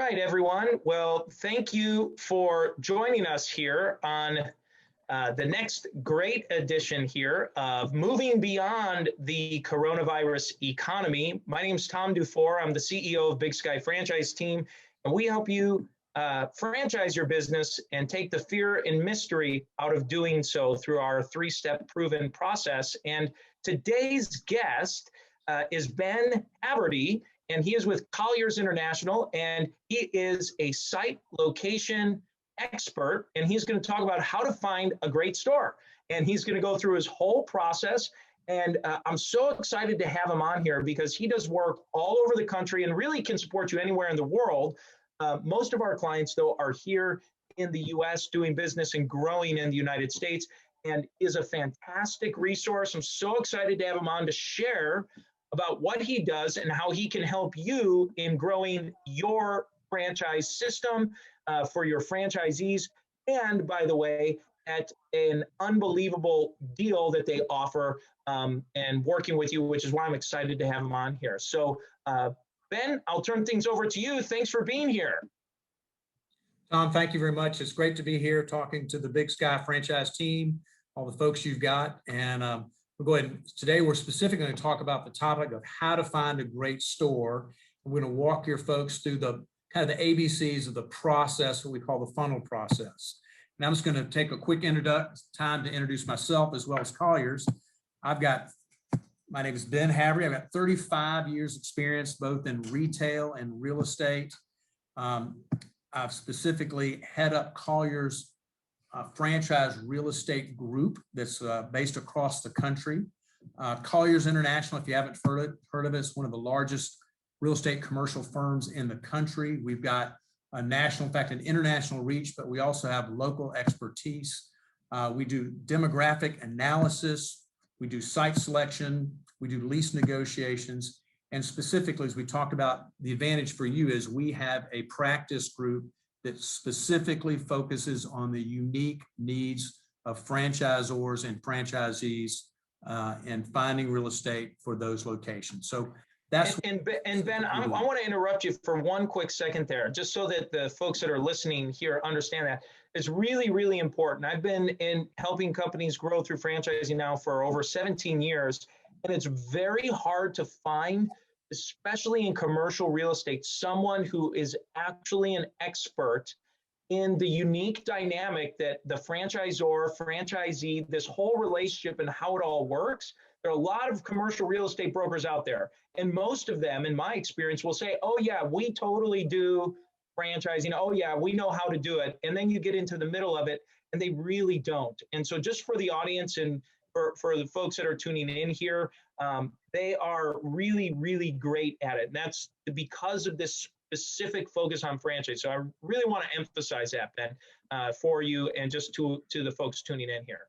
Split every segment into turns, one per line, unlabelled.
right, everyone. Well, thank you for joining us here on the next great edition here of Moving Beyond the Coronavirus Economy. My name is Tom Dufour. I'm the CEO of Big Sky Franchise Team, and we help you franchise your business and take the fear and mystery out of doing so through our three-step proven process. And today's guest is Ben Haverty, and he is with Colliers International, and he is a site location expert, and he's going to talk about how to find a great store. And he's going to go through his whole process. And I'm so excited to have him on here because he does work all over the country and really can support you anywhere in the world. Most of our clients, though, are here in the U.S. doing business and growing in the United States, and is a fantastic resource. I'm so excited to have him on to share about what he does and how he can help you in growing your franchise system for your franchisees. And by the way, at an unbelievable deal that they offer and working with you, which is why I'm excited to have him on here. So Ben, I'll turn things over to you. Thanks for being here.
Tom, thank you very much. It's great to be here talking to the Big Sky franchise team, all the folks you've got. And we'll go ahead. Today, we're specifically going to talk about the topic of how to find a great store. We're going to walk your folks through the kind of the ABCs of the process, what we call the funnel process. And I'm just going to take a quick time to introduce myself as well as Colliers. My name is Ben Haverty. I've got 35 years experience both in retail and real estate. I've specifically head up Colliers franchise real estate group that's based across the country. Colliers International, if you haven't heard of it, it's one of the largest real estate commercial firms in the country. We've got a national, in fact, an international reach, but we also have local expertise. We do demographic analysis, we do site selection, we do lease negotiations, and specifically, as we talked about, the advantage for you is we have a practice group that specifically focuses on the unique needs of franchisors and franchisees and finding real estate for those locations. So that's
and Ben, I want to interrupt you for one quick second there, just so that the folks that are listening here understand that. It's really, really important. I've been in helping companies grow through franchising now for over 17 years, and it's very hard to find, especially in commercial real estate, someone who is actually an expert in the unique dynamic that the franchisor, franchisee, this whole relationship and how it all works. There are a lot of commercial real estate brokers out there, and most of them, in my experience, will say, oh yeah, we totally do franchising. Oh yeah, we know how to do it. And then you get into the middle of it and they really don't. And so just for the audience and for the folks that are tuning in here, they are really, really great at it. And that's because of this specific focus on franchise. So I really want to emphasize that, Ben, for you and just to the folks tuning in here.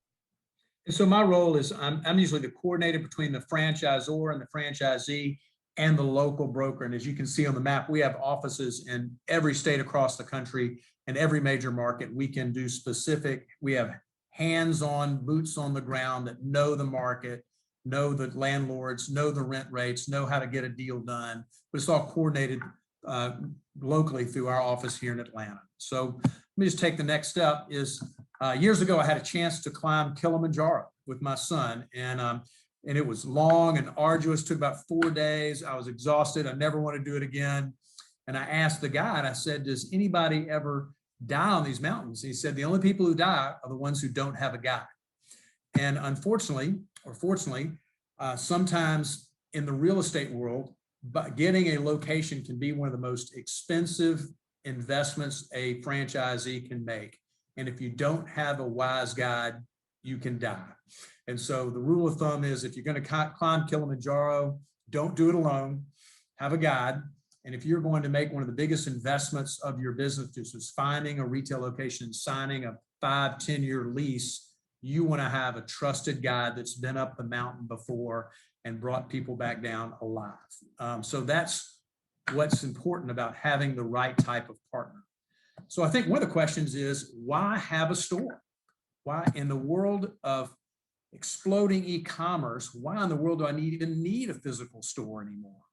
And so my role is I'm usually the coordinator between the franchisor and the franchisee and the local broker. And as you can see on the map, we have offices in every state across the country and every major market. We can do we have hands-on, boots on the ground that know the market, know the landlords, know the rent rates, know how to get a deal done. But it's all coordinated locally through our office here in Atlanta. So let me just take the next step is years ago, I had a chance to climb Kilimanjaro with my son, and it was long and arduous, took about 4 days. I was exhausted. I never want to do it again. And I asked the guide, I said, does anybody ever die on these mountains? He said, the only people who die are the ones who don't have a guide. And unfortunately, or fortunately, sometimes in the real estate world, but getting a location can be one of the most expensive investments a franchisee can make. And if you don't have a wise guide, you can die. And so the rule of thumb is if you're going to climb Kilimanjaro, don't do it alone, have a guide. And if you're going to make one of the biggest investments of your business, which is finding a retail location, signing a 5-10-year lease, you want to have a trusted guide that's been up the mountain before and brought people back down alive. So that's what's important about having the right type of partner. So I think one of the questions is, why have a store? Why in the world of exploding e-commerce, why in the world do I even need a physical store anymore?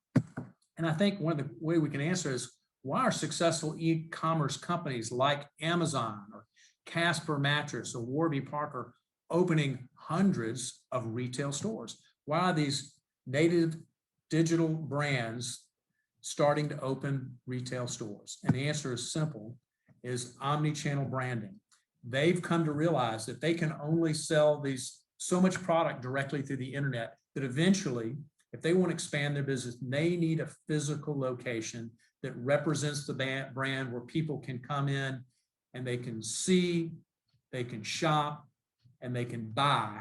And I think one of the way we can answer is, Why are successful e-commerce companies like Amazon or Casper Mattress or Warby Parker opening hundreds of retail stores? Why are these native digital brands starting to open retail stores? And the answer is simple, is omni-channel branding. They've come to realize that they can only sell so much product directly through the internet, that eventually, if they want to expand their business, they need a physical location that represents the brand, where people can come in and they can see, they can shop, and they can buy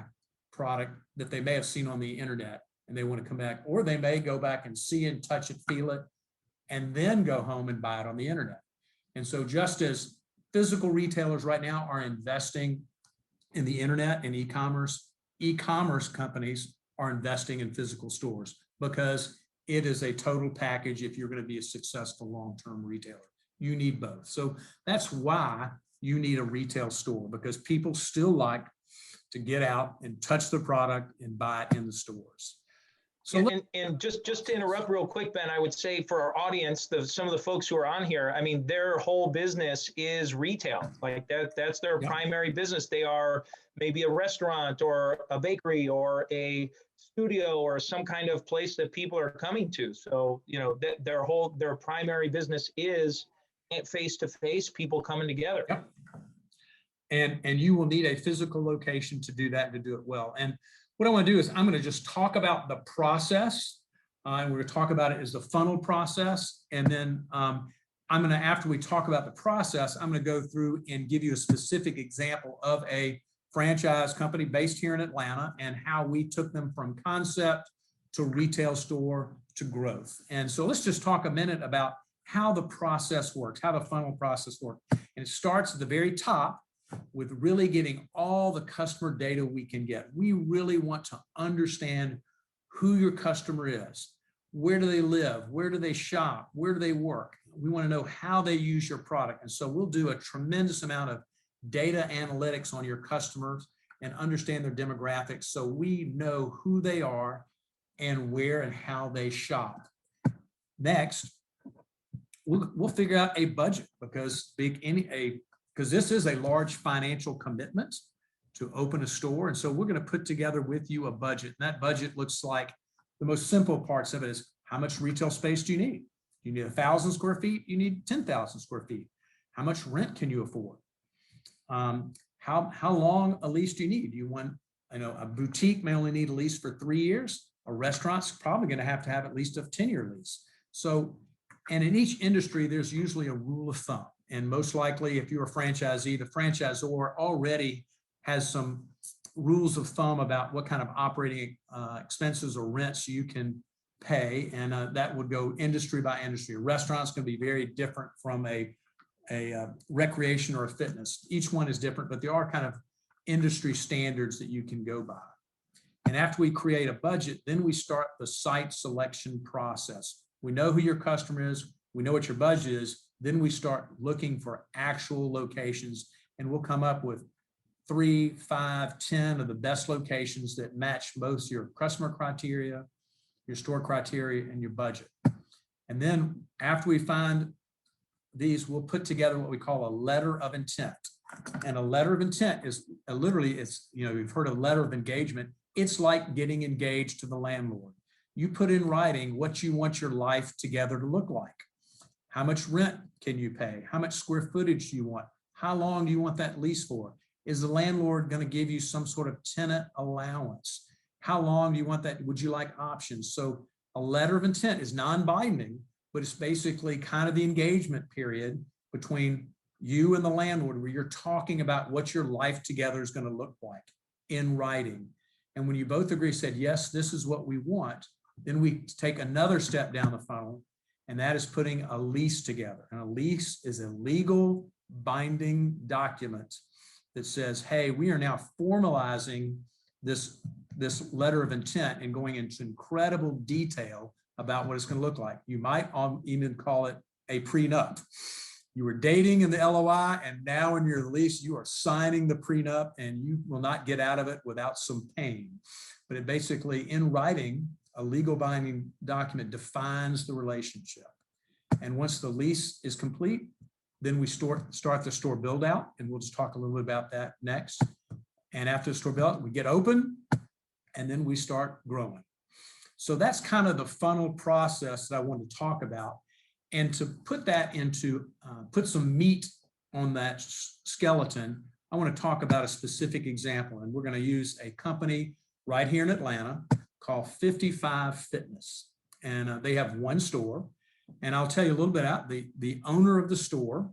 product that they may have seen on the internet and they want to come back, or they may go back and see and touch it, feel it, and then go home and buy it on the internet. And so just as physical retailers right now are investing in the internet and e-commerce companies are investing in physical stores, because it is a total package. If you're going to be a successful long-term retailer, you need both. So that's why you need a retail store, because people still like to get out and touch the product and buy it in the stores. So
and just to interrupt real quick, Ben, I would say for our audience, some of the folks who are on here, I mean, their whole business is retail. Like that's their primary business. They are maybe a restaurant or a bakery or a studio or some kind of place that people are coming to. So, you know, their primary business is face-to-face, people coming together.
Yep. And you will need a physical location to do that, to do it well. And what I want to do is I'm going to just talk about the process, and we're going to talk about it as the funnel process. And then I'm going to, after we talk about the process, I'm going to go through and give you a specific example of a franchise company based here in Atlanta and how we took them from concept to retail store to growth. And so let's just talk a minute about how the process works, how the funnel process works. And it starts at the very top with really getting all the customer data we can get. We really want to understand who your customer is. Where do they live? Where do they shop? Where do they work? We want to know how they use your product. And so we'll do a tremendous amount of data analytics on your customers and understand their demographics, so we know who they are and where and how they shop. Next, we'll figure out a budget, because this is a large financial commitment to open a store. And so we're going to put together with you a budget. And that budget looks like, the most simple parts of it is, how much retail space do you need? You need 1,000 square feet, you need 10,000 square feet. How much rent can you afford? How long a lease do you need? You want, a boutique may only need a lease for 3 years. A restaurant's probably going to have at least a 10-year lease. So, and in each industry, there's usually a rule of thumb. And most likely, if you're a franchisee, the franchisor already has some rules of thumb about what kind of operating expenses or rents you can pay. And that would go industry by industry. A restaurant's going to be very different from a recreation or a fitness. Each one is different, but there are kind of industry standards that you can go by. And after we create a budget, then we start the site selection process. We know who your customer is. We know what your budget is. Then we start looking for actual locations, and we'll come up with 3, 5, 10 of the best locations that match both your customer criteria, your store criteria, and your budget. And then after we find these, we'll put together what we call a letter of intent. And a letter of intent is literally, you've heard of letter of engagement. It's like getting engaged to the landlord. You put in writing what you want your life together to look like. How much rent can you pay? How much square footage do you want? How long do you want that lease for? Is the landlord going to give you some sort of tenant allowance? How long do you want that? Would you like options? So a letter of intent is non-binding, but it's basically kind of the engagement period between you and the landlord, where you're talking about what your life together is going to look like in writing. And when you both agree, said, yes, this is what we want, then we take another step down the funnel, and that is putting a lease together. And a lease is a legal binding document that says, hey, we are now formalizing this letter of intent and going into incredible detail about what it's going to look like. You might even call it a prenup. You were dating in the LOI, and now in your lease, you are signing the prenup, and you will not get out of it without some pain. But it basically, in writing, a legal binding document defines the relationship. And once the lease is complete, then we start the store build out, and we'll just talk a little bit about that next. And after the store build out, we get open, and then we start growing. So that's kind of the funnel process that I want to talk about. And to put that into, put some meat on that skeleton, I want to talk about a specific example. And we're going to use a company right here in Atlanta called 55 Fitness. And they have one store. And I'll tell you a little bit about the owner of the store.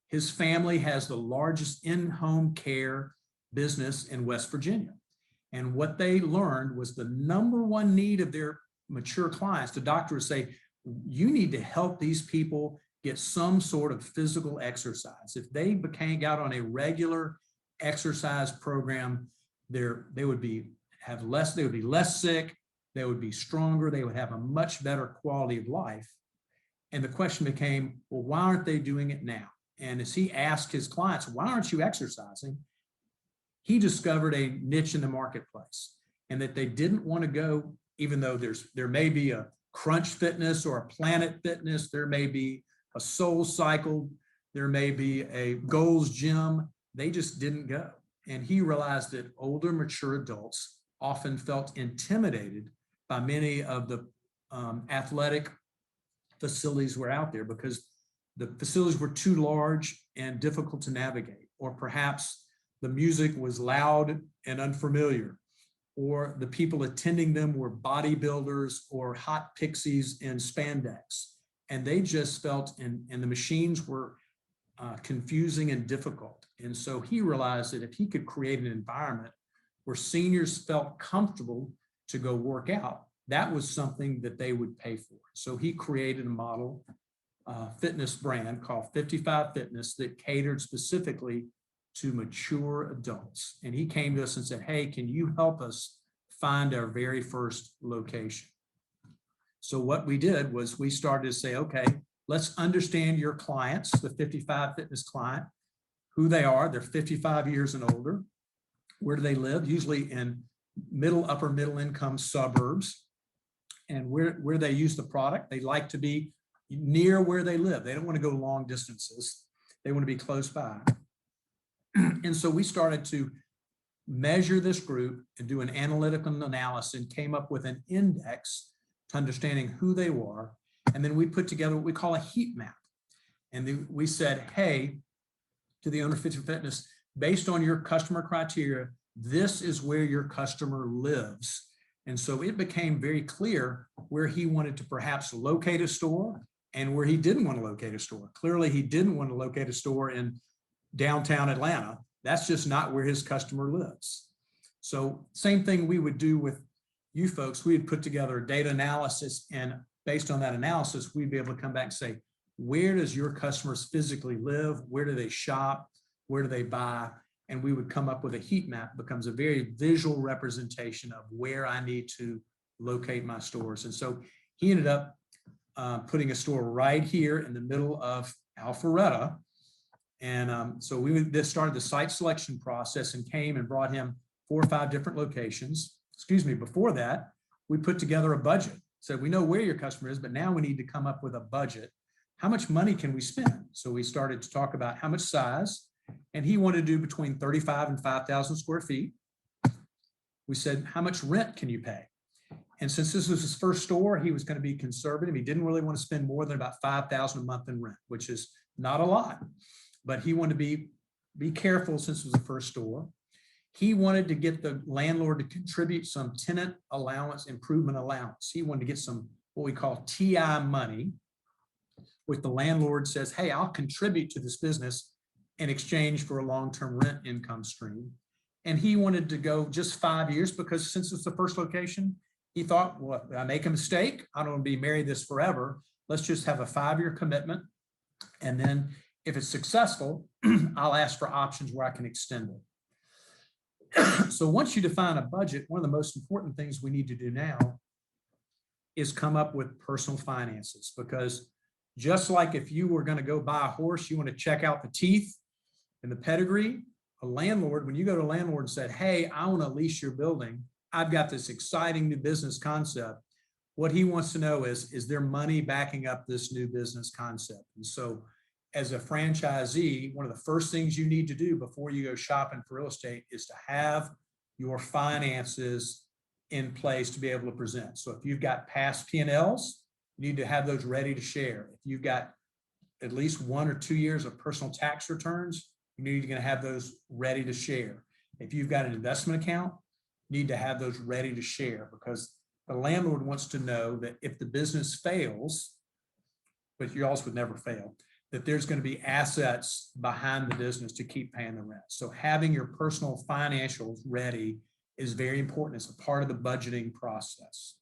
His family has the largest in-home care business in West Virginia. And what they learned was the number one need of their mature clients, the doctors say, you need to help these people get some sort of physical exercise. If they got on a regular exercise program, they would be less sick, they would be stronger, they would have a much better quality of life. And the question became, well, why aren't they doing it now? And as he asked his clients, why aren't you exercising? He discovered a niche in the marketplace, and that they didn't want to go, even though there may be a Crunch Fitness or a Planet Fitness, there may be a Soul Cycle, there may be a Goals Gym. They just didn't go. And he realized that older, mature adults often felt intimidated by many of the athletic facilities were out there because the facilities were too large and difficult to navigate, or perhaps the music was loud and unfamiliar, or the people attending them were bodybuilders or hot pixies in spandex. And they just felt, and the machines were confusing and difficult. And so he realized that if he could create an environment where seniors felt comfortable to go work out, that was something that they would pay for. So he created a model fitness brand called 55 Fitness that catered specifically to mature adults. And he came to us and said, hey, can you help us find our very first location? So what we did was we started to say, okay, let's understand your clients, the 55 Fitness client, who they are. They're 55 years and older. Where do they live? Usually in upper middle income suburbs. And where they use the product, they like to be near where they live. They don't want to go long distances. They want to be close by. And so we started to measure this group and do an analytical analysis and came up with an index to understanding who they were. And then we put together what we call a heat map. And then we said, hey, to the owner of 55 Fitness, based on your customer criteria, this is where your customer lives. And so it became very clear where he wanted to perhaps locate a store and where he didn't want to locate a store. Clearly, he didn't want to locate a store in downtown Atlanta. That's just not where his customer lives. So same thing we would do with you folks. We would put together a data analysis, and based on that analysis, we'd be able to come back and say, where does your customers physically live? Where do they shop? Where do they buy? And we would come up with a heat map. It becomes a very visual representation of where I need to locate my stores. And so he ended up putting a store right here in the middle of Alpharetta. And so we just started the site selection process and came and brought him 4 or 5 different locations. Excuse me, before that, we put together a budget. Said, we know where your customer is, but now we need to come up with a budget. How much money can we spend? So we started to talk about how much size, and he wanted to do between 35 and 5,000 square feet. We said, how much rent can you pay? And since this was his first store, he was going to be conservative. He didn't really want to spend more than about 5,000 a month in rent, which is not a lot, but he wanted to be careful since it was the first store. He wanted to get the landlord to contribute some tenant allowance, improvement allowance. He wanted to get some, what we call TI money, which the landlord says, hey, I'll contribute to this business in exchange for a long-term rent income stream. And he wanted to go just 5 years because since it's the first location, he thought, well, if I make a mistake, I don't want to be married this forever. Let's just have a 5-year commitment. And then if it's successful, I'll ask for options where I can extend it. So once you define a budget, one of the most important things we need to do now is come up with personal finances, because just like if you were going to go buy a horse, you want to check out the teeth and the pedigree. A landlord, when you go to a landlord and said, hey, I want to lease your building, I've got this exciting new business concept. what he wants to know is there money backing up this new business concept? And so as a franchisee, one of the first things you need to do before you go shopping for real estate is to have your finances in place to be able to present. So if you've got past P&Ls, you need to have those ready to share. If you've got at least 1 or 2 years of personal tax returns, you need to have those ready to share. If you've got an investment account, you need to have those ready to share, because the landlord wants to know that if the business fails, but yours would never fail, that there's going to be assets behind the business to keep paying the rent. So having your personal financials ready is very important. It's a part of the budgeting process.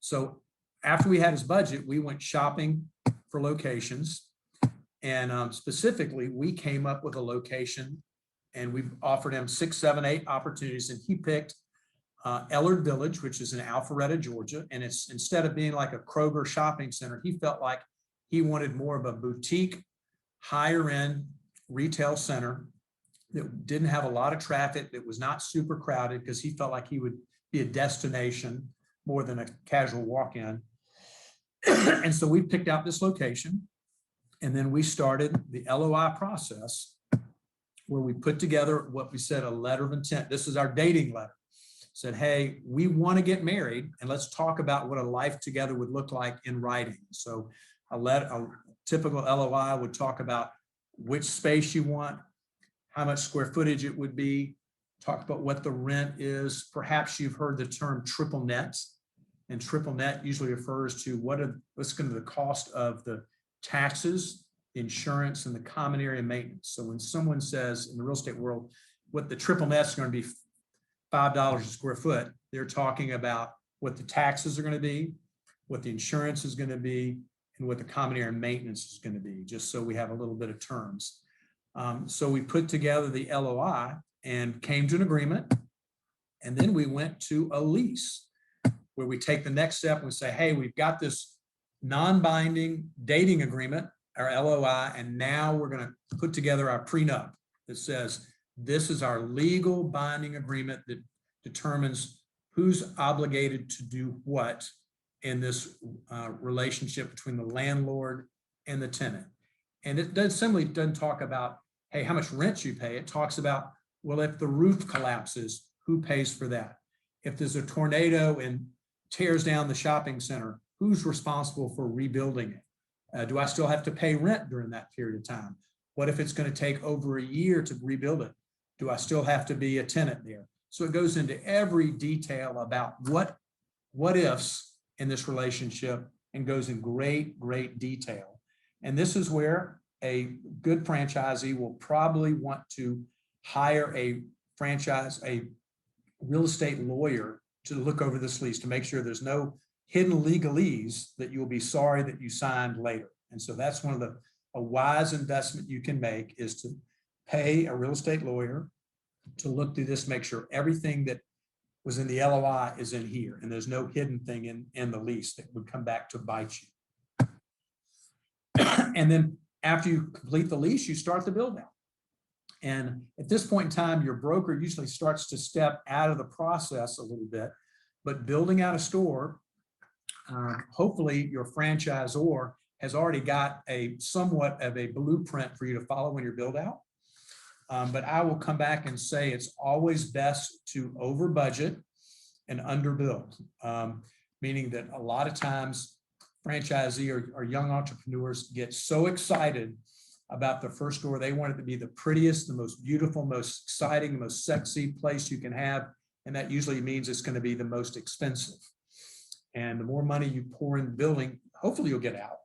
So after we had his budget, we went shopping for locations. And specifically, we came up with a location and we offered him 6, 7, 8 opportunities. And he picked Ellard Village, which is in Alpharetta, Georgia. And it's, instead of being like a Kroger shopping center, he felt like he wanted more of a boutique, higher end retail center that didn't have a lot of traffic, that was not super crowded, because he felt like he would be a destination more than a casual walk-in. And so we picked out this location, and then we started the LOI process, where we put together what we said a letter of intent. This is our dating letter. Said, hey, we want to get married, and let's talk about what a life together would look like in writing. So a typical LOI would talk about which space you want, how much square footage it would be, talk about what the rent is. Perhaps you've heard the term triple net, and triple net usually refers to what's going to be the cost of the taxes, insurance, and the common area maintenance. So when someone says in the real estate world, what the triple net is going to be $5 a square foot, they're talking about what the taxes are going to be, what the insurance is going to be, and what the common area maintenance is going to be, just so we have a little bit of terms. So we put together the LOI and came to an agreement. And then we went to a lease, where we take the next step and we say, hey, we've got this non-binding dating agreement, our LOI, and now we're going to put together our prenup that says this is our legal binding agreement that determines who's obligated to do what in this relationship between the landlord and the tenant. And it doesn't talk about, hey, how much rent you pay. It talks about, well, if the roof collapses, who pays for that? If there's a tornado and tears down the shopping center, who's responsible for rebuilding it? Do I still have to pay rent during that period of time? What if it's going to take over a year to rebuild it? Do I still have to be a tenant there? So it goes into every detail about what ifs in this relationship, and goes in great, great detail. And this is where a good franchisee will probably want to hire a real estate lawyer to look over this lease, to make sure there's no hidden legalese that you'll be sorry that you signed later. And so that's one of a wise investment you can make, is to pay a real estate lawyer to look through this, make sure everything that was in the LOI is in here, and there's no hidden thing in the lease that would come back to bite you. And then after you complete the lease, you start the build out. And at this point in time, your broker usually starts to step out of the process a little bit, but building out a store, hopefully your franchisor has already got somewhat of a blueprint for you to follow in your build out. But I will come back and say it's always best to over budget and under build, meaning that a lot of times franchisee or young entrepreneurs get so excited about the first store. They want it to be the prettiest, the most beautiful, most exciting, the most sexy place you can have. And that usually means it's going to be the most expensive. And the more money you pour in the building, hopefully you'll get out.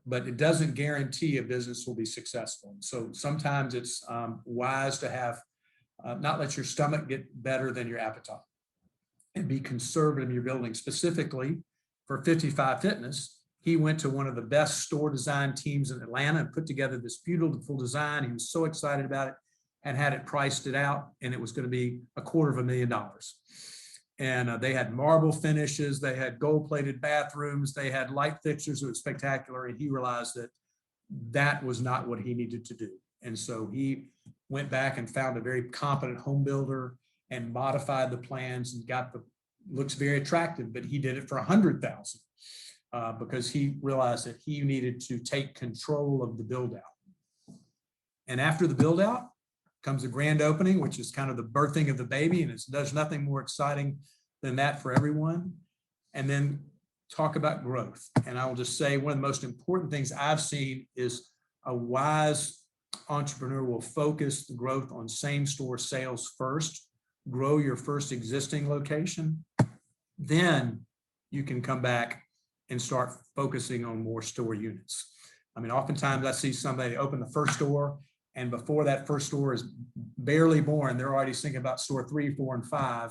But it doesn't guarantee a business will be successful. So sometimes it's wise to have, not let your stomach get better than your appetite, and be conservative in your building. Specifically for 55 Fitness, he went to one of the best store design teams in Atlanta and put together this beautiful design. He was so excited about it and had it priced it out, and it was going to be $250,000. And they had marble finishes, they had gold-plated bathrooms, they had light fixtures. It was spectacular. And he realized that that was not what he needed to do. And so he went back and found a very competent home builder and modified the plans and got looks very attractive, but he did it for 100,000 because he realized that he needed to take control of the build out. And after the build out comes a grand opening, which is kind of the birthing of the baby, and there's nothing more exciting than that for everyone. And then talk about growth. And I will just say one of the most important things I've seen is a wise entrepreneur will focus the growth on same store sales first, grow your first existing location, then you can come back and start focusing on more store units. I mean, oftentimes I see somebody open the first store, and before that first store is barely born, they're already thinking about store 3, 4, and 5.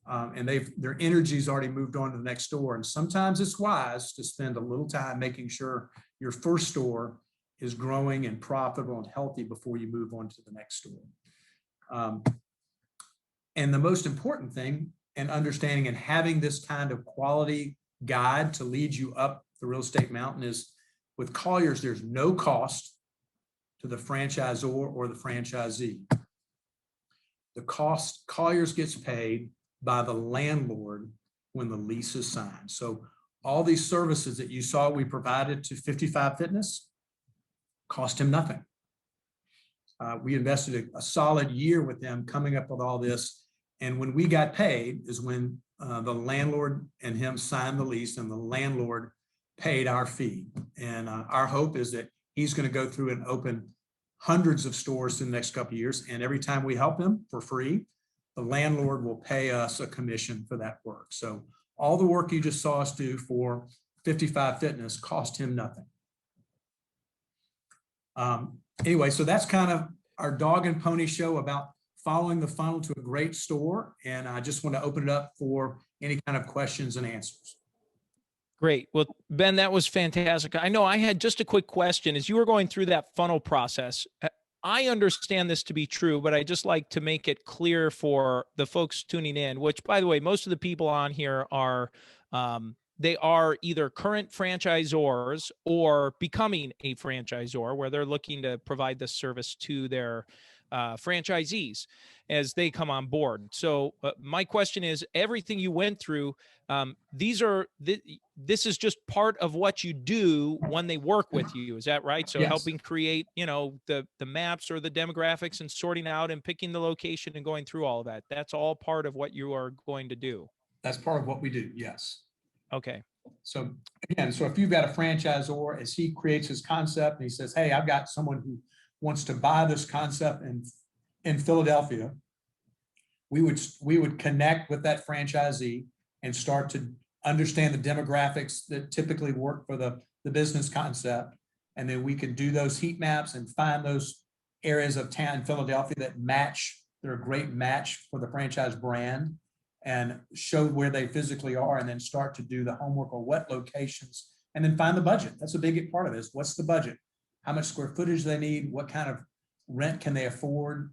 And their energy's already moved on to the next store. And sometimes it's wise to spend a little time making sure your first store is growing and profitable and healthy before you move on to the next store. And the most important thing in understanding and having this kind of quality guide to lead you up the real estate mountain is with Colliers, there's no cost to the franchisor or the franchisee. The cost, Colliers gets paid by the landlord when the lease is signed. So all these services that you saw we provided to 55 Fitness cost him nothing. We invested a solid year with them coming up with all this. And when we got paid is when the landlord and him signed the lease, and the landlord paid our fee. And our hope is that he's going to go through and open hundreds of stores in the next couple of years. And every time we help him for free, the landlord will pay us a commission for that work. So all the work you just saw us do for 55 Fitness cost him nothing. Anyway, so that's kind of our dog and pony show about following the funnel to a great store. And I just want to open it up for any kind of questions and answers.
Great. Well, Ben, that was fantastic. I know I had just a quick question. As you were going through that funnel process, I understand this to be true, but I just like to make it clear for the folks tuning in, which, by the way, most of the people on here are, they are either current franchisors or becoming a franchisor, where they're looking to provide this service to their franchisees as they come on board. So my question is, everything you went through, this is just part of what you do when they work with you. Is that right? So yes. Helping create, the maps or the demographics and sorting out and picking the location and going through all of that. That's all part of what you are going to do.
That's part of what we do. Yes.
Okay.
So again, so if you've got a franchisor, as he creates his concept and he says, hey, I've got someone who wants to buy this concept in Philadelphia, we would connect with that franchisee and start to understand the demographics that typically work for the business concept. And then we could do those heat maps and find those areas of town in Philadelphia that match, they're a great match for the franchise brand, and show where they physically are, and then start to do the homework on what locations, and then find the budget. That's a big part of this. What's the budget? How much square footage they need? What kind of rent can they afford?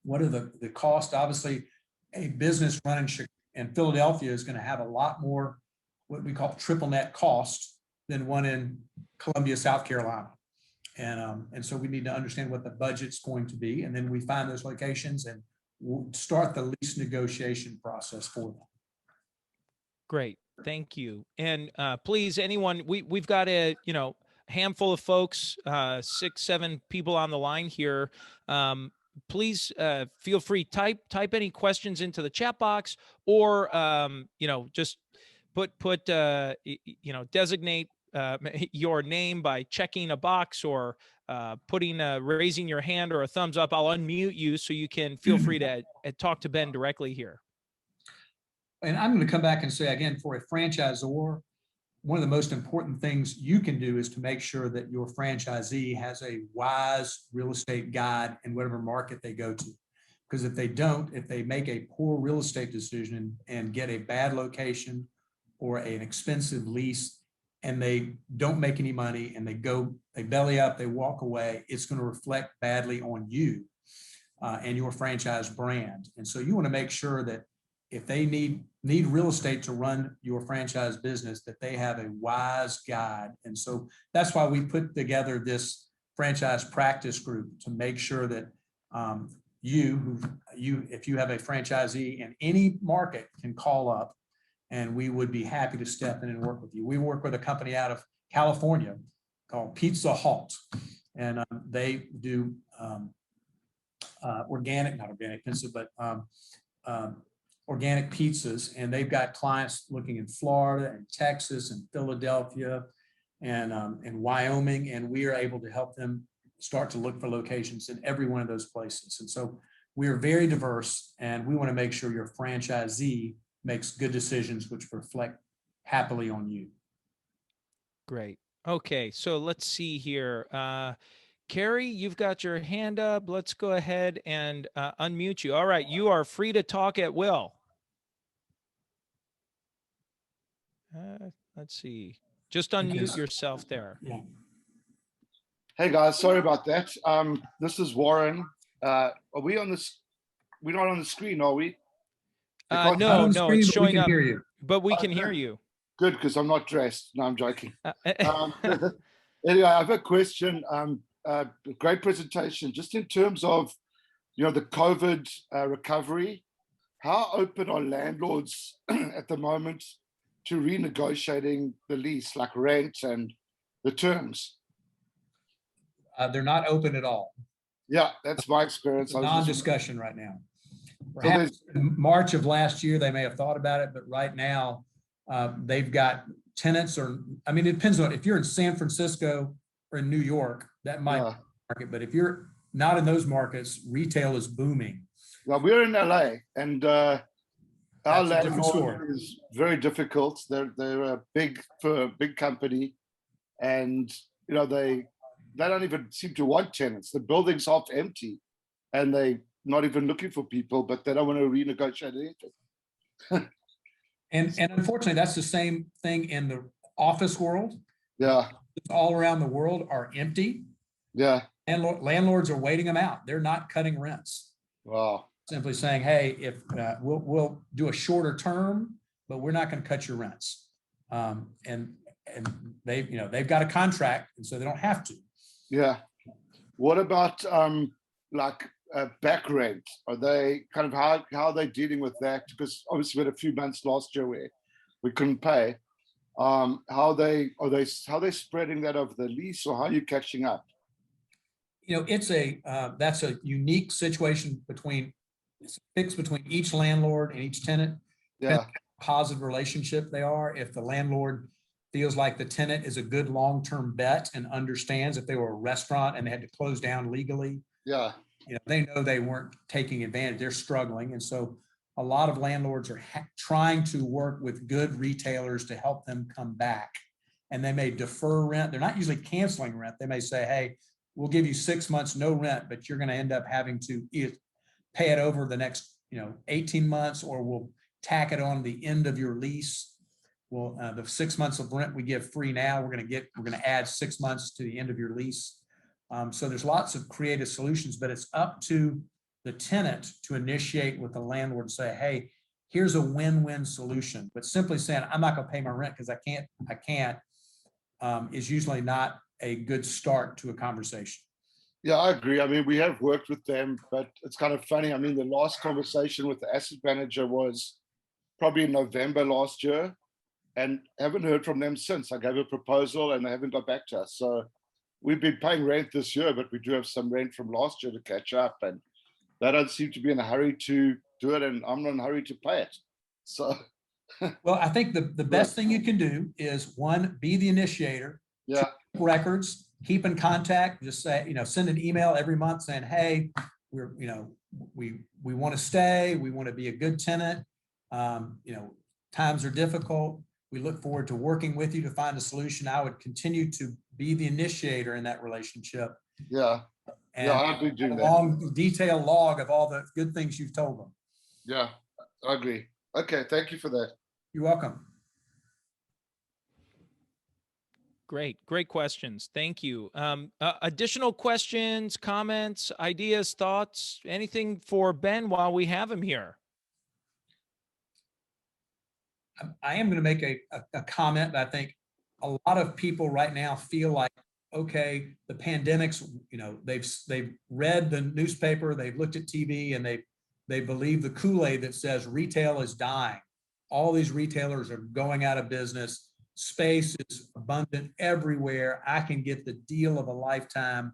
What are the costs? Obviously, a business running in Philadelphia is going to have a lot more what we call triple net cost than one in Columbia, South Carolina. And so we need to understand what the budget's going to be. And then we find those locations and we'll start the lease negotiation process for them.
Great. Thank you. And please, anyone, we've got a, handful of folks, 6, 7 people on the line here. Please feel free, type any questions into the chat box, or, just put designate your name by checking a box, or putting raising your hand or a thumbs up. I'll unmute you so you can feel free to talk to Ben directly here.
And I'm going to come back and say again, for a franchisor, one of the most important things you can do is to make sure that your franchisee has a wise real estate guide in whatever market they go to. Because if they don't, if they make a poor real estate decision and get a bad location or an expensive lease, and they don't make any money, and they belly up, they walk away, it's going to reflect badly on you and your franchise brand. And so you want to make sure that if they need real estate to run your franchise business, that they have a wise guide. And so that's why we put together this franchise practice group, to make sure that if you have a franchisee in any market, can call up and we would be happy to step in and work with you. We work with a company out of California called Pizza Halt, and they do not organic pizza, but organic pizzas, and they've got clients looking in Florida and Texas and Philadelphia and Wyoming, and we are able to help them start to look for locations in every one of those places. And so we are very diverse, and we want to make sure your franchisee makes good decisions which reflect happily on you.
Great. Okay, so let's see here. Carrie, you've got your hand up. Let's go ahead and unmute you. All right, you are free to talk at will. Let's see. Just unmute yourself there.
Yeah.
Hey guys, sorry about that. This is Warren. Are we on this? We're not on the screen, are we?
No, it's showing up, but we can
Okay.
hear you.
Good, because I'm not dressed. No, I'm joking. Anyway, I have a question. Great presentation. Just in terms of, the COVID recovery, how open are landlords at the moment to renegotiating the lease, like rent and the terms?
They're not open at all.
Yeah, that's my experience.
It's a non-discussion right now. Perhaps in March of last year, they may have thought about it, but right now they've got tenants, it depends on if you're in San Francisco or in New York, that might be market, but if you're not in those markets, retail is booming.
Well, we're in LA, and our
different story.
landlord is very difficult. They're a big company, and they don't even seem to want tenants. The building's half empty, and they not even looking for people, but they don't want to renegotiate anything.
And unfortunately, that's the same thing in the office world.
Yeah.
All around the world are empty.
Yeah.
And landlords are waiting them out. They're not cutting rents.
Wow.
Simply saying, hey, if we'll do a shorter term, but we're not going to cut your rents. And they've got a contract, and so they don't have to.
Yeah. What about back rent? Are they kind of how are they dealing with that? Because obviously we had a few months last year where we couldn't pay. How are they spreading that over the lease, or how are you catching up?
That's a unique situation between each landlord and each tenant.
Yeah.
Positive relationship they are. If the landlord feels like the tenant is a good long-term bet and understands, if they were a restaurant and they had to close down legally,
yeah,
they know they weren't taking advantage. They're struggling, and so a lot of landlords are trying to work with good retailers to help them come back. And they may defer rent. They're not usually canceling rent. They may say, hey, we'll give you 6 months, no rent, but you're going to end up having to either pay it over the next 18 months, or we'll tack it on the end of your lease. Well, the 6 months of rent we give free now, we're going to add 6 months to the end of your lease. So there's lots of creative solutions, but it's up to the tenant to initiate with the landlord and say, hey, here's a win-win solution. But simply saying, I'm not going to pay my rent because I can't, is usually not a good start to a conversation.
Yeah, I agree. We have worked with them, but it's kind of funny. The last conversation with the asset manager was probably in November last year, and haven't heard from them since. I gave a proposal and they haven't got back to us. So we've been paying rent this year, but we do have some rent from last year to catch up, and they don't seem to be in a hurry to do it, and I'm not in a hurry to pay it. So,
well, I think the best thing you can do is, one, be the initiator.
Yeah.
Records, keep in contact. Just say, send an email every month saying, hey, we want to stay. We want to be a good tenant. Times are difficult. We look forward to working with you to find a solution. I would continue to be the initiator in that relationship.
Yeah.
And
I'll be doing that.
Long detailed log of all the good things you've told them.
Yeah, I agree. Okay, thank you for that.
You're welcome.
Great questions. Thank you. Additional questions, comments, ideas, thoughts, anything for Ben while we have him here?
I am going to make a comment that I think a lot of people right now feel like, okay, the pandemic's, they've read the newspaper, they've looked at TV, and they believe the Kool-Aid that says retail is dying. all these retailers are going out of business. Space is abundant everywhere. I can get the deal of a lifetime,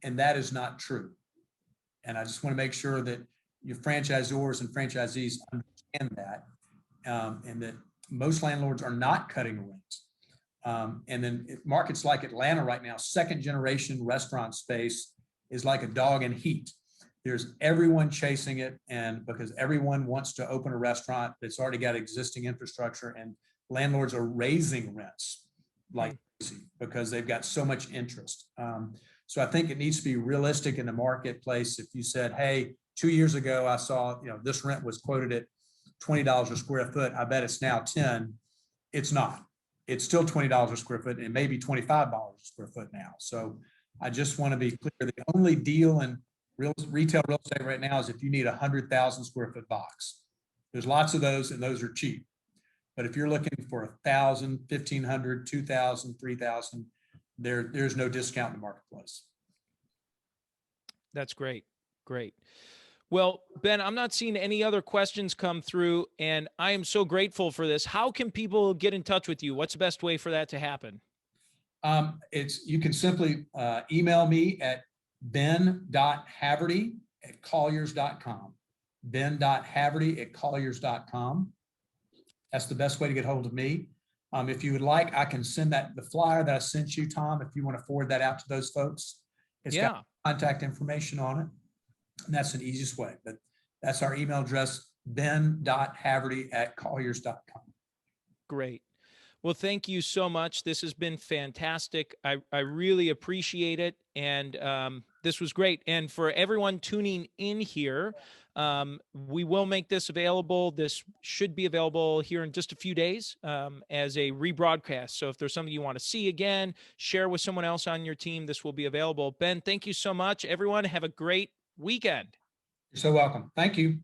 and that is not true. And I just want to make sure that your franchisors and franchisees understand that, and that most landlords are not cutting rents. And then markets like Atlanta right now, second generation restaurant space is like a dog in heat. There's everyone chasing it, and because everyone wants to open a restaurant that's already got existing infrastructure, and landlords are raising rents like crazy because they've got so much interest. So I think it needs to be realistic in the marketplace. If you said, hey, 2 years ago, I saw, this rent was quoted at $20 a square foot. I bet it's now 10. It's not. It's still $20 a square foot, and maybe $25 a square foot now. So I just want to be clear. The only deal in retail real estate right now is if you need 100,000 square foot box. There's lots of those, and those are cheap. But if you're looking for 1,000, 1,500, 2,000, 3,000, there's no discount in the marketplace.
That's great. Great. Well, Ben, I'm not seeing any other questions come through, and I am so grateful for this. How can people get in touch with you? What's the best way for that to happen?
You can simply email me at ben.haverty@colliers.com. ben.haverty@colliers.com. That's the best way to get hold of me. If you would like, I can send the flyer that I sent you, Tom, if you want to forward that out to those folks. It's got contact information on it. And that's the easiest way. But that's our email address, ben.haverty@colliers.com.
Great. Well, thank you so much. This has been fantastic. I really appreciate it. And this was great. And for everyone tuning in here, we will make this available. This should be available here in just a few days as a rebroadcast. So if there's something you want to see again, share with someone else on your team, this will be available. Ben, thank you so much. Everyone, have a great weekend.
You're so welcome. Thank you.